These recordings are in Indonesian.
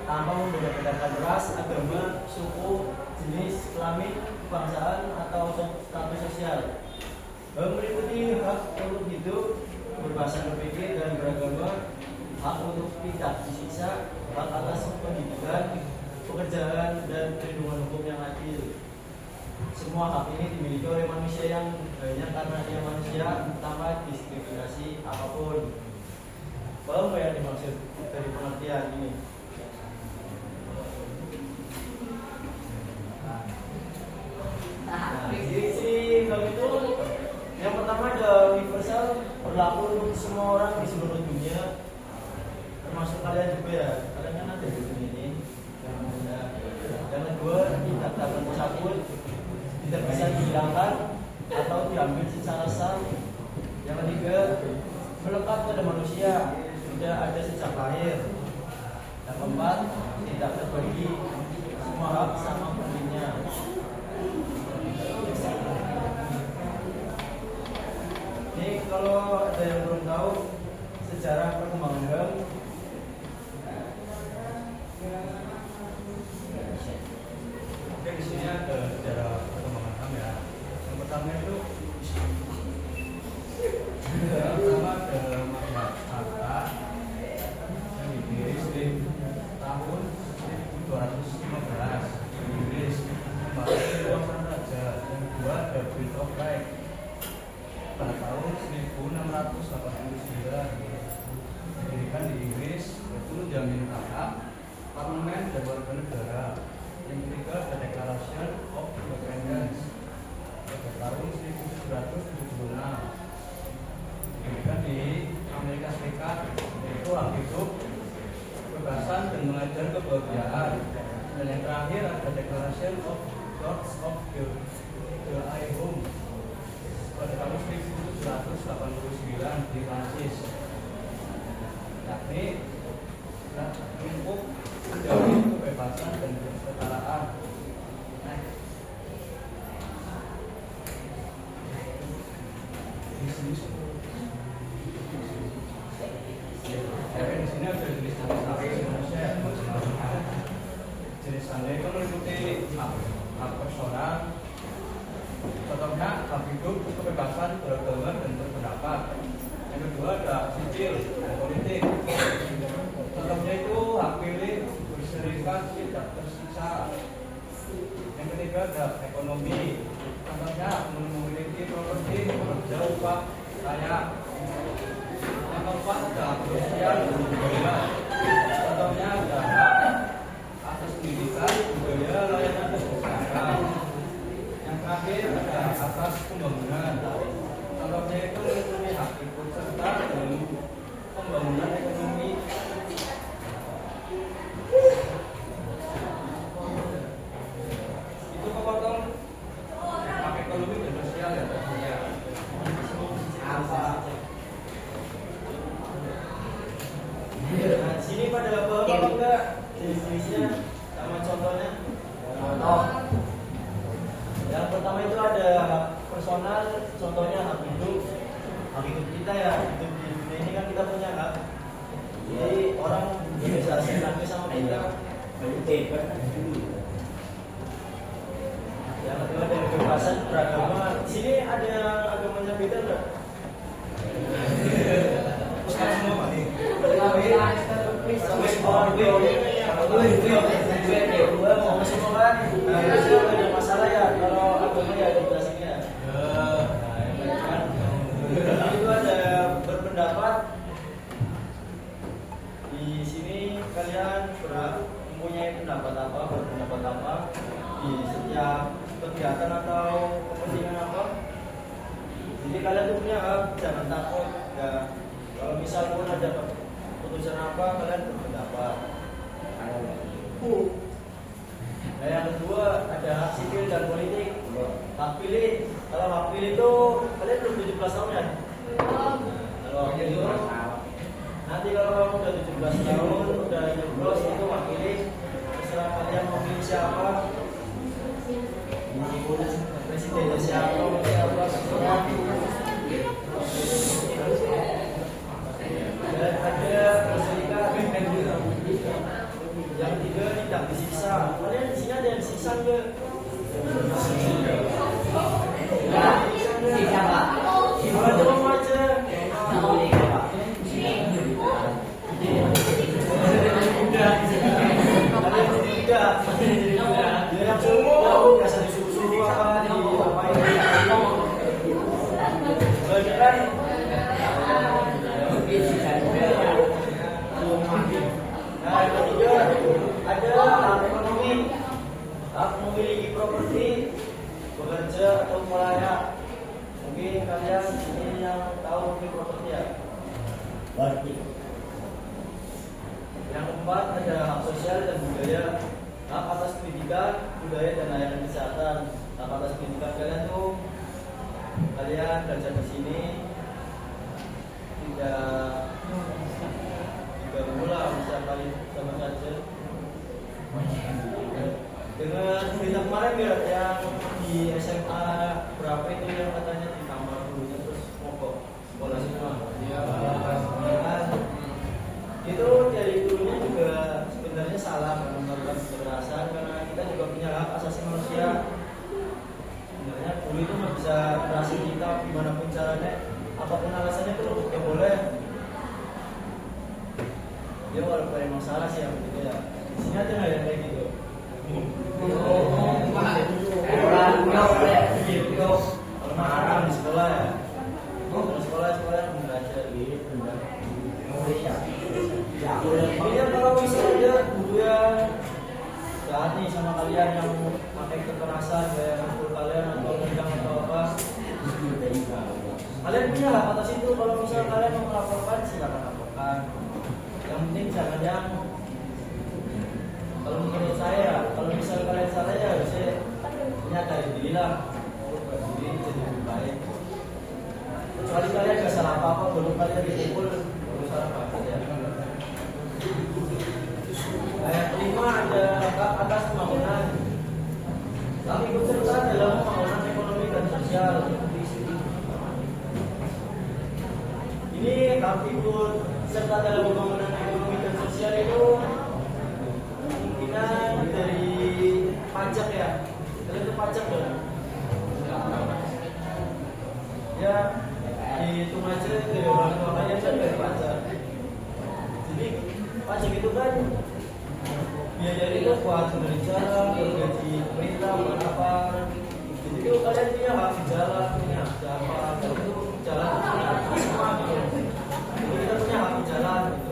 tanpa membedakan ras, agama, suku, jenis kelamin, kebangsaan, atau status sosial. Meliputi hak untuk hidup, berbahasa, berpikir, dan beragama, hak untuk tidak disiksa, hak atas pendidikan, pekerjaan, dan perlindungan hukum yang adil. Semua hak ini dimiliki oleh manusia yang hanya karena dia manusia tanpa diskriminasi apapun. Paham yang dimaksud dari pengertian ini? Nah, jadi kalau itu yang pertama ada universal, berlaku untuk semua orang di seluruh dunia, termasuk kalian juga ya. Kalian kan ada di dunia ini. Yang kedua, tidak dapat dicabut, tidak bisa dihilangkan atau diambil secara sah. Yang ketiga, melekat pada manusia, tidak ada sejak lahir. Yang keempat, tidak terbagi, semua hak sama pentingnya. Ini kalau ada yang belum tahu sejarah perkembangan HAM, oke, di sini ada sejarah perkembangan HAM ya. Yang pertama itu pertama ada Magna Carta yang ditulis di tahun 1215 di Inggris, membahas kekuasaan raja. Yang kedua ada Bill of Rights pada tahun 1689 didirikan di Inggris, yaitu menjamin hak parlemen dan warga negara. Yang ketiga ada Declaration of Independence pada tahun 1776 diberikan di Amerika Serikat, yaitu hak hidup, kebebasan, dan mengajar kebahagiaan. Dan yang terakhir ada Declaration of Rights of the Home pada tahun 1789 di Prancis, yakni untuk menjamin kebebasan dan kesetaraan. Di sini ada jenis-jenis hak Indonesia. Jenis hak itu meliputi hak personal, contohnya hak hidup, kebebasan beragama dan berpendapat. Yang kedua ada sipil dan politik, contohnya itu hak pilih, berserikat, tidak tersiksa. Yang ketiga ada ekonomi, contohnya memiliki properti, bekerja, upah, layak. Yang keempat ada hak sosial dan budaya, contohnya ada hak atas pendidikan, budaya, layanan, dan kesehatan. Yang terakhir ada atas pembangunan, contohnya itu meliputi hak ikut serta dalam pembangunan ekonomi. Itu kepotong hak ekonomi dan sosial ya tentunya. Nah, sini pada apa enggak jenis-jenisnya sama contohnya? Contoh. Yang pertama itu ada hak personal, contohnya hak hidup. Hak hidup kita ya, hidup di dunia ini kan kita punya hak. Jadi orang bisa senang sama kita. Yang kedua ada kebebasan beragama. Di sini ada agamanya beda enggak? Semua nih. Ada masalah ya kalau agama ya dijelasin ya. Itu ada berpendapat. Di sini kalian berhak mempunyai pendapat apa, berpendapat apa di setiap kegiatan atau kepentingan apa. Jadi kalian tuh punya hak, jangan takut ya. Kalau misal pun ada keputusan apa, kalian berpendapat. Nah, yang kedua ada hak sipil dan politik. Hak pilih, kalau hak pilih itu kalian belum 17 tahun ya? Kalau itu nanti kalau kamu udah 17 tahun, udah nyoblos itu hak pilih. Terserah kalian mau pilih siapa, presidennya siapa, semua. Dan ada berserikat. Yang tidak disiksa. Kalian di sini ada yang disiksa nggak? Siksa Pak. Gimana ngomong aja? Hak memiliki properti, bekerja atau melayat. Mungkin kalian ini yang tahu memiliki properti ya. Yang keempat ada hak sosial dan budaya. Hak atas pendidikan, budaya dan layanan kesehatan. Hak atas pendidikan kalian tuh kalian belajar di sini tidak mula bisa kali sama saja. Dengan berita kemarin ya yang di SMA berapa itu yang katanya ditambah gurunya terus mogok sekolah semua. Iya. Itu dari gurunya juga sebenarnya salah melakukan kekerasan karena kita juga punya hak asasi manusia. Sebenarnya guru itu nggak bisa kerasin kita gimana pun caranya, apapun alasannya itu nggak boleh. Ya walaupun emang salah sih yang begitu ya. Di sini aja nggak ada kayak gitu. Kalau marah di sekolah ya. Kalau sekolah yang belajar gitu. Ini kalau misalnya guru yang jahat nih sama kalian yang pakai kekerasan kayak mukul kalian atau tendang atau apa, kalian punya hak atas itu. Kalau misalnya kalian mau melaporkan silakan laporkan. Yang penting jangan yang kalau menurut saya, kalau misalnya kalian salah ya harusnya menyadari diri lah. Diri jadi lebih baik. Kecuali kalian gak salah apa-apa, belum kalian dipukul, belum salah apa-apa ya. Yang kelima ada hak atas pembangunan. Kami ikut serta dalam pembangunan ekonomi dan sosial. Ini kami ikut serta dalam pembangunan ekonomi dan sosial itu kemungkinan dari pajak ya. Kalian itu pajak ya? Ya, dihitung aja dari orang tua kalian kan dari pajak. Jadi pajak itu kan biaya itu buat membeli jalan, gaji pemerintah, buat apa. Jadi itu kalian punya hak di jalan, punya hak di apa. Kalau itu jalan itu punya hak semua gitu. Jadi kita punya hak di jalan gitu.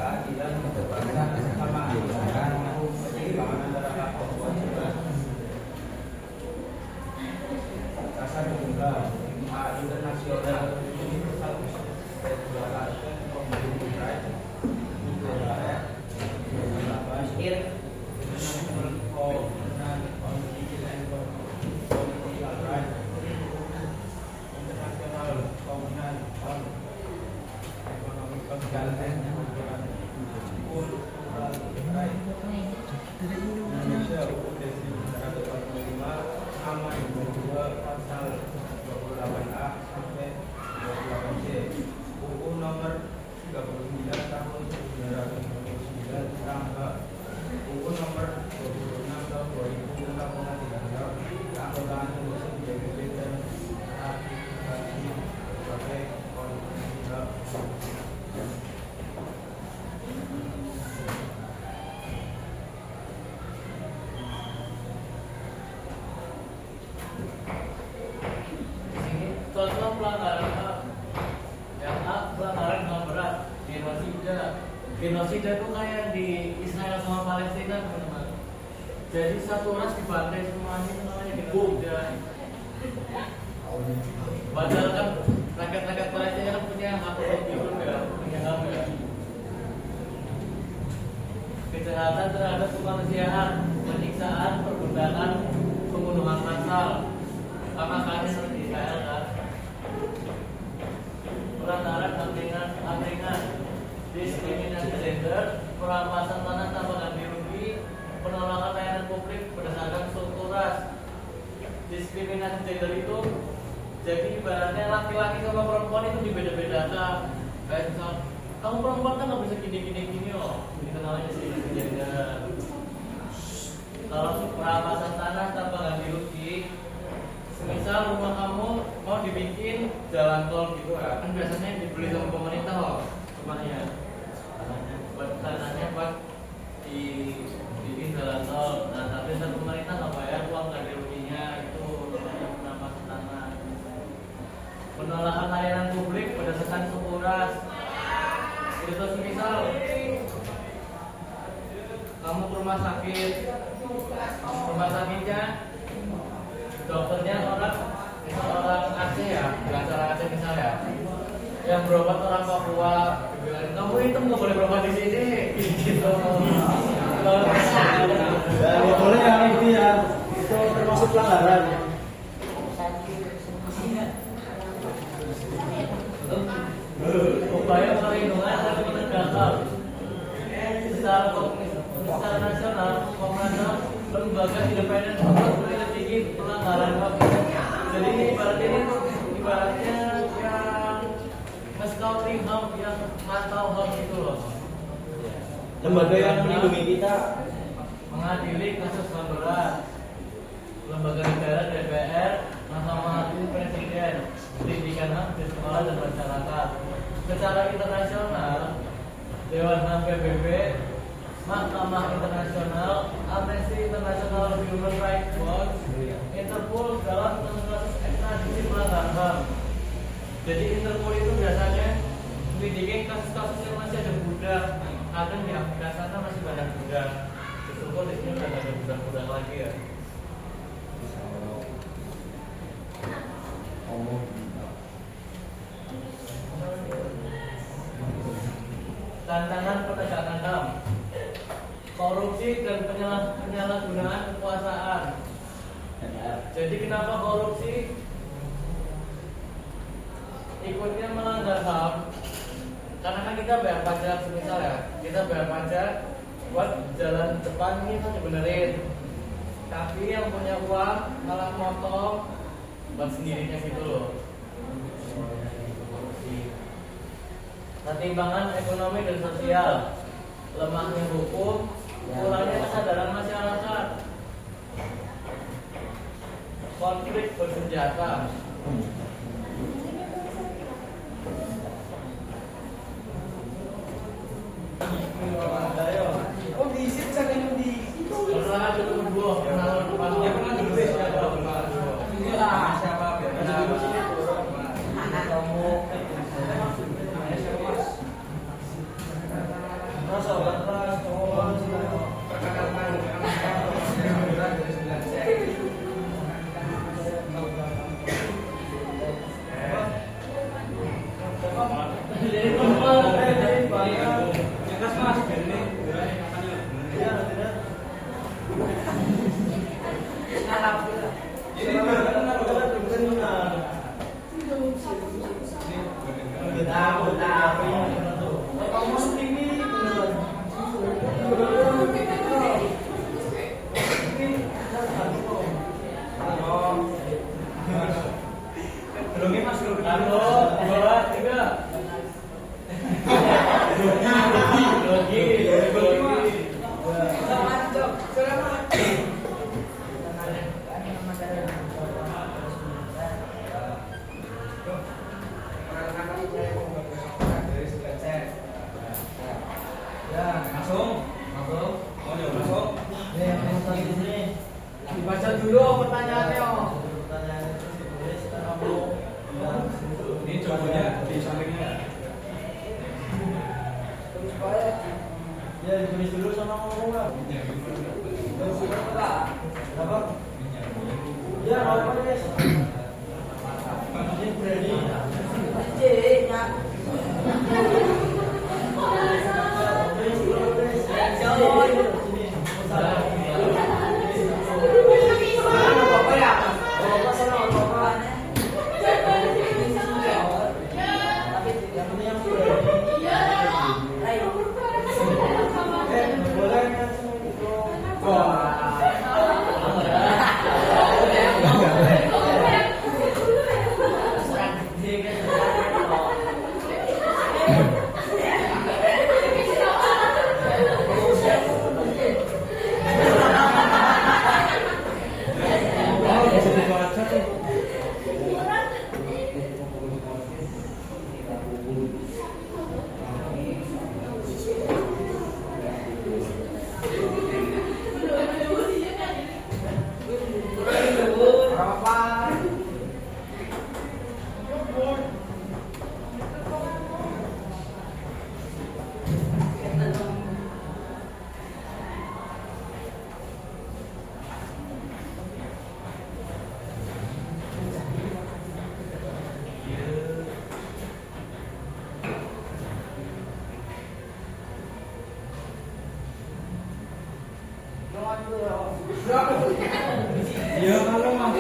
Keadilan kebebasan kesamaan penyeimbang antara hak dan kewajiban, rasa tunggal, keadilan nasional, universal, kedaulatan, community right, negara, national political right, international covenant on economic development. Indonesia Protesi Negara 45 Aman 22 Pasal 28A sampai 28C UU nomor 39 tahun 1999 tanggal UU nomor 26 tahun 2000 tentang pengadilan keanggotaan Indonesia di PBB dan ratifikasi sebagai konstitusi. Contoh pelanggaran HAM. Yang HAM pelanggaran HAM berat, genosida itu kayak di Israel sama Palestina teman-teman. Jadi satu ras dibantai semuanya, itu namanya genosida. Padahal kan rakyat-rakyat Palestina kan punya hak hidup ya, punya HAM ya. Kejahatan terhadap kemanusiaan, penyiksaan, perbudakan, pembunuhan massal, makanya seperti Israel kan. Pelanggaran ham-ringan, diskriminasi gender, perampasan tanah tanpa ganti rugi, penolakan layanan publik berdasarkan struktur ras, diskriminasi gender itu jadi ibaratnya laki-laki sama perempuan itu dibeda-bedakan. Kayak misal kamu perempuan kan nggak bisa gini loh, itu namanya diskriminasi gender. Kalau perampasan tanah tanpa ganti rugi, misal rumah kamu mau dibikin jalan tol gitu kan biasanya dibeli sama pemerintah loh rumahnya, buat tanahnya buat dibikin jalan tol. Nah tapi dari pemerintah nggak bayar uang ganti ruginya, itu namanya perampasan tanah. Penolakan layanan publik berdasarkan suku ras, itu misal kamu ke rumah sakitnya dokternya orang Aceh ya, belajar Aceh misalnya, yang berobat orang Papua, bilang kamu itu nggak boleh berobat di sini, gitu. Ya, boleh ya itu ya, itu termasuk pelanggaran. Upaya perlindungan dan penegakan secara nasional, Komnas HAM lembaga independen untuk menyelidiki pelanggaran HAM. Jadi ini ibaratnya yang nge-scouting HAM, yang mantau HAM itu loh. Lembaga yang melindungi kita, mengadili kasus HAM berat. Lembaga negara DPR, Mahkamah Agung, Presiden, pendidikan HAM di sekolah dan masyarakat. Secara internasional, Dewan HAM PBB, Mahkamah Internasional, Amnesty International Human Rights Watch, Interpol dalam kasus ekstradisi pelanggaran HAM. Jadi Interpol itu biasanya menyelidiki kasus-kasus yang masih ada budak, ada di Afrika sana masih banyak budak. Syukur di sini udah ada budak-budak lagi ya. Tantangan penegakan HAM, korupsi dan penyalahgunaan kekuasaan. Jadi kenapa korupsi ikutnya melanggar HAM? Karena kan kita bayar pajak, semisal ya, kita bayar pajak buat jalan depan ini tuh dibenerin, tapi yang punya uang malah motong buat sendirinya gitu loh. Ketimbangan ekonomi dan sosial, lemahnya hukum, kurangnya kesadaran masyarakat, konflik bersenjata. oh diisi cari di itu. Pernah ketemu dua, pernah depannya pernah dulu siapa? Inilah siapa biar Kamu rasa beras, Jadi perempuan, dari banyak. Jelas mas, ini Iya, tidak. ini benar. Kamu ini beneran. Belum mas, belum. 1, 2, 3. Grogi. Ya, masuk. Oh, ya masuk. Ya, yang tadi di sini. Dibaca dulu pertanyaannya. Pertanyaan itu ditulis kamu bilang Ini contohnya di sampingnya. ya ditulis dulu sama ngomong lah. Apa? Ya, apa guys? Ini berani. Wah. Ya kalau mas.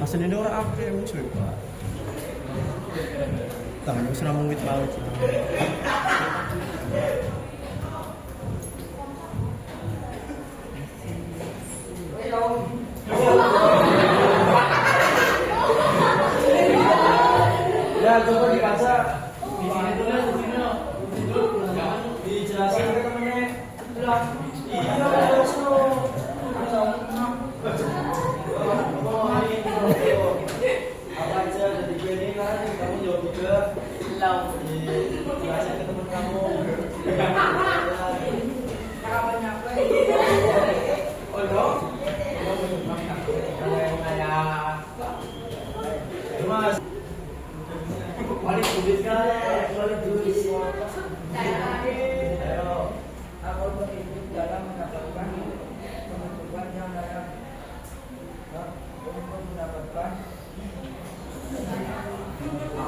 Asli ini orang apa yang muncul? Tangan aku senang mengwit laut. Ya, coba dibaca. Di sini tulis, di sini loh. Dijelasin ke temennya. Iya, terus lo. Apa aja jadi gue ini kan kamu jawab juga. Dijelasin ke temen kamu. Oh dong. Mas. Balik duit kan, balik duit. Ayo. Aku berikut dalam mendapatkan pengetahuan yang dalam untuk mendapatkan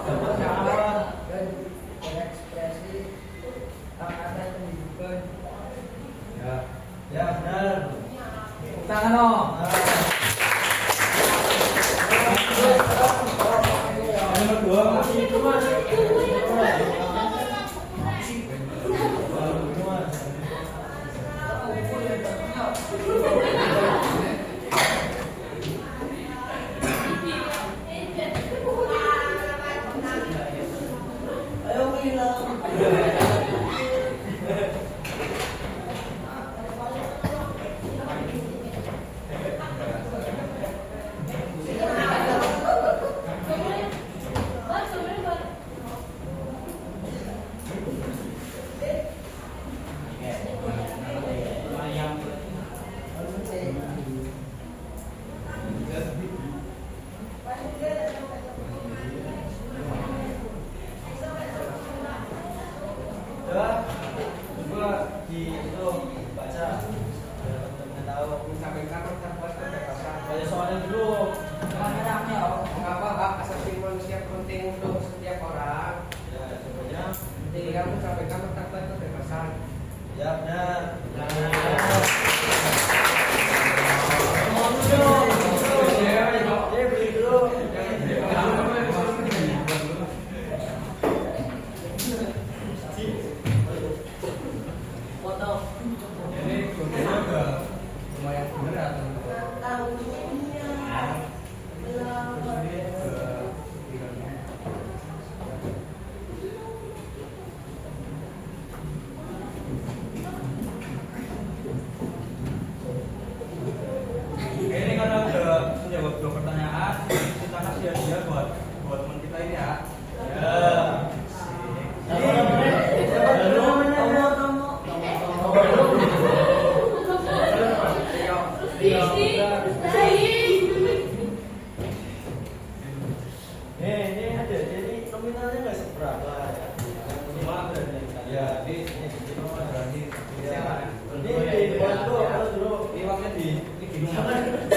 pengetahuan dan berekspresi tak ada pendidikan. Ya benar. Tangan no. Yang kedua masih itu mas. Kamu sampaikan martabat kebebasan. Ya benar. Lumayan bener atau ini karena udah menjawab 2 pertanyaan, kita kasih hadiah buat teman kita ini ya. Ini ada, jadi nominalnya nggak seberapa ya. Cuma ya, ini Berarti di depan tuh, dulu di waktu di rumah.